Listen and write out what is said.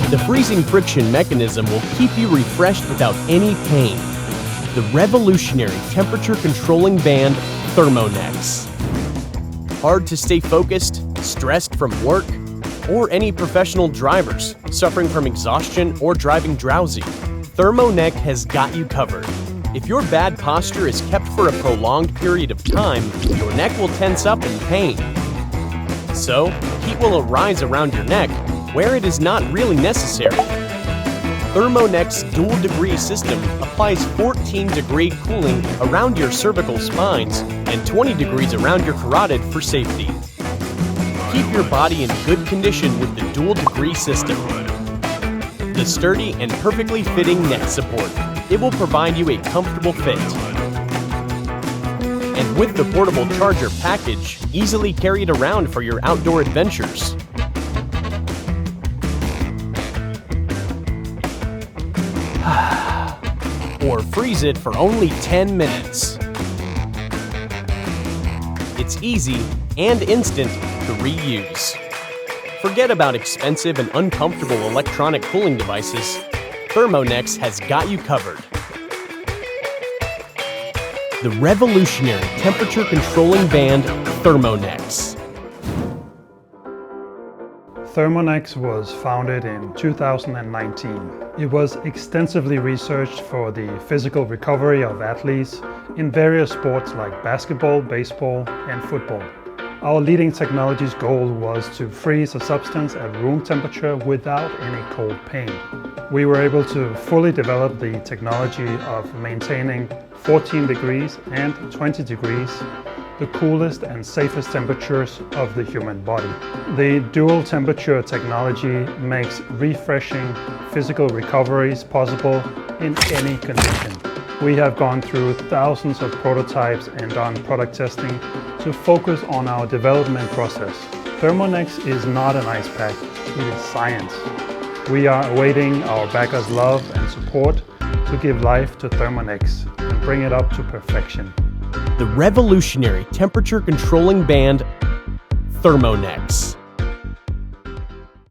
The freezing friction mechanism will keep you refreshed without any pain. The revolutionary temperature controlling band, THERMONECKS. Hard to stay focused, stressed from work, or any professional drivers suffering from exhaustion or driving drowsy? ThermoNeck has got you covered. If your bad posture is kept for a prolonged period of time, your neck will tense up in pain. So, heat will arise around your neck where it is not really necessary. ThermoNeck's dual degree system applies 14-degree cooling around your cervical spines and 20 degrees around your carotid for safety. Keep your body in good condition with the dual degree system. The sturdy and perfectly fitting neck support. It will provide you a comfortable fit. And with the portable charger package, easily carried around for your outdoor adventures. Or freeze it for only 10 minutes. It's easy and instant to reuse. Forget about expensive and uncomfortable electronic cooling devices. ThermoNeckS has got you covered. The revolutionary temperature controlling band, ThermoNeckS. ThermoNeckS was founded in 2019. It was extensively researched for the physical recovery of athletes in various sports like basketball, baseball, and football. Our leading technology's goal was to freeze a substance at room temperature without any cold pain. We were able to fully develop the technology of maintaining 14 degrees and 20 degrees, the coolest and safest temperatures of the human body. The dual temperature technology makes refreshing physical recoveries possible in any condition. We have gone through thousands of prototypes and done product testing to focus on our development process. ThermoNeckS is not an ice pack, it is science. We are awaiting our backers' love and support to give life to ThermoNeckS and bring it up to perfection. The revolutionary temperature controlling band, ThermoNeckS.